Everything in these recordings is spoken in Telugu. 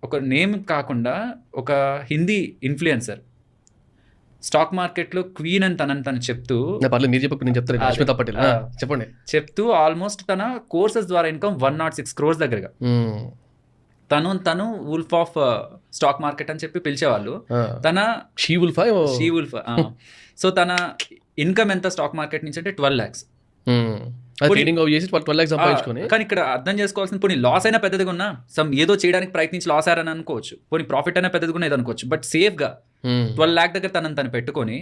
ఒక నేమ్ కాకుండా ఒక హిందీ ఇన్ఫ్లుయెన్సర్ స్టాక్ మార్కెట్లో క్వీన్ అని తను చెప్తూ పర్లేదు మీరు చెప్పకు, నేను చెప్తాను. అశ్మితా పటేల్ చెప్పండి. చెప్తూ ఆల్మోస్ట్ తన కోర్సెస్ ద్వారా ఇన్కమ్ 106 crores దగ్గరగా. తను వుల్ఫ్ ఆఫ్ స్టాక్ మార్కెట్ అని చెప్పి పిలిచేవాళ్ళు. తన షీ వుల్ఫ్. సో తన ఇన్కమ్ ఎంత స్టాక్ మార్కెట్ నుంచి అంటే 12 lakhs. కానీ ఇక్కడ అర్థం చేసుకోవాల్సింది, పోనీ లాస్ అయినా పెద్దదిగా ఉన్నా, ఏదో చేయడానికి ప్రయత్నించి లాస్ అయ్యారని అనుకోవచ్చు, పోనీ ప్రాఫిట్ అయినా పెద్దదిగా ఉన్నది అనుకోవచ్చు, బట్ సేఫ్గా 12 lakh దగ్గర తను పెట్టుకొని,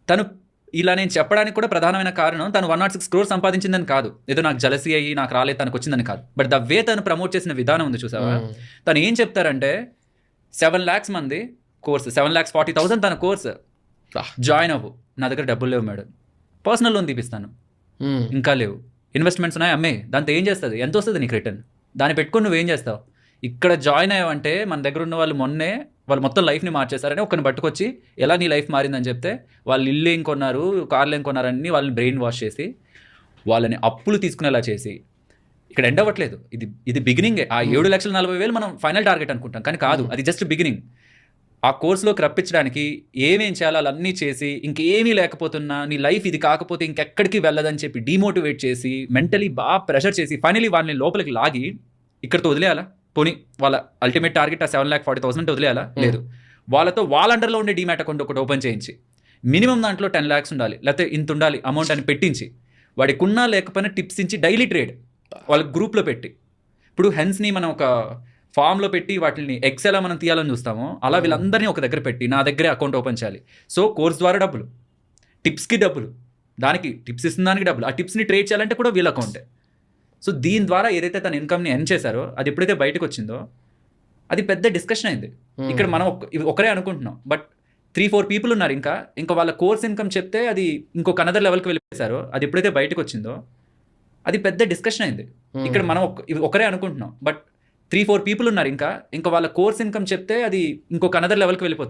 తను ఇలా నేను చెప్పడానికి కూడా ప్రధానమైన కారణం తను 106 crores సంపాదించిందని కాదు, ఏదో నాకు జలసీ అయ్యి నాకు రాలేదు తనకు వచ్చిందని కాదు, బట్ ద వే తను ప్రమోట్ చేసిన విధానం ఉంది చూసావా. తను ఏం చెప్తారంటే 7 lakhs మంది కోర్స్, 7,40,000 తన కోర్స్ జాయిన్ అవ్వు, నా దగ్గర డబ్బులు లేవు మేడం, పర్సనల్ లోన్ తీపిస్తాను, ఇంకా లేవు, ఇన్వెస్ట్మెంట్స్ ఉన్నాయి అమ్మే, దాంతో ఏం చేస్తుంది, ఎంత వస్తుంది నీకు రిటర్న్, దాన్ని పెట్టుకొని నువ్వేం చేస్తావు, ఇక్కడ జాయిన్ అయ్యావంటే మన దగ్గర ఉన్న వాళ్ళు వాళ్ళు మొత్తం లైఫ్ని మార్చేశారని ఒకరిని పట్టుకొచ్చి ఎలా నీ లైఫ్ మారిందని చెప్తే, వాళ్ళు ఇల్లు ఏం కొన్నారు, కార్లు ఏం కొన్నారని వాళ్ళని బ్రెయిన్ వాష్ చేసి వాళ్ళని అప్పులు తీసుకునేలా చేసి, ఇక్కడ ఎండ్ అవ్వట్లేదు, ఇది బిగినింగే. ఆ 7,40,000 మనం ఫైనల్ టార్గెట్ అనుకుంటాం, కానీ కాదు, అది జస్ట్ బిగినింగ్. ఆ కోర్సులోకి రప్పించడానికి ఏమేం చేయాలో అన్నీ చేసి, ఇంకేమీ లేకపోతున్నా నీ లైఫ్ ఇది కాకపోతే ఇంకెక్కడికి వెళ్ళదని చెప్పి డిమోటివేట్ చేసి, మెంటలీ బాగా ప్రెషర్ చేసి, ఫైనలీ వాళ్ళని లోపలికి లాగి ఇక్కడితో వదిలేయాలా, పోనీ వాళ్ళ అల్టిమేట్ టార్గెట్ ఆ 7,40,000 వదిలేయాలా, లేదు, వాళ్ళతో వాళ్ళ అండర్లో ఉండే డీమ్యాట్ అకౌంట్ ఒకటి ఓపెన్ చేయించి, మినిమం దాంట్లో 10 lakhs ఉండాలి, లేకపోతే ఇంత ఉండాలి అమౌంట్ అని పెట్టించి, వాడికి ఉన్నా లేకపోయినా టిప్స్ ఇచ్చి డైలీ ట్రేడ్ వాళ్ళ గ్రూప్లో పెట్టి, ఇప్పుడు హెన్స్ని మనం ఒక ఫామ్లో పెట్టి వాటిని ఎగ్స్ ఎలా మనం తీయాలని చూస్తామో అలా వీళ్ళందరినీ ఒక దగ్గర పెట్టి నా దగ్గరే అకౌంట్ ఓపెన్ చేయాలి. సో కోర్స్ ద్వారా డబ్బులు, టిప్స్కి డబ్బులు, దానికి టిప్స్ ఇస్తున్న దానికి డబ్బులు, ఆ టిప్స్ని ట్రేడ్ చేయాలంటే కూడా వీళ్ళ అకౌంటే. సో దీని ద్వారా ఏదైతే తన ఇన్కమ్ని ఎర్న్ చేశారో అది ఎప్పుడైతే బయటకు వచ్చిందో అది పెద్ద డిస్కషన్ అయింది. ఇక్కడ మనం ఒకరే అనుకుంటున్నాం, బట్ 3-4 people ఉన్నారు ఇంకా వాళ్ళ కోర్స్ ఇన్కమ్ చెప్తే అది ఇంకొక అనదర్ లెవెల్కి వెళ్ళిపోయారు. అది ఎప్పుడైతే బయటకు వచ్చిందో అది పెద్ద డిస్కషన్ అయింది. ఇక్కడ మనం ఒకరే అనుకుంటున్నాం, బట్ 3-4 people ఉన్నారు ఇంకా వాళ్ళ కోర్స్ ఇన్కమ్ చెప్తే అది ఇంకొక అనదర్ లెవెల్కి వెళ్ళిపోతుంది.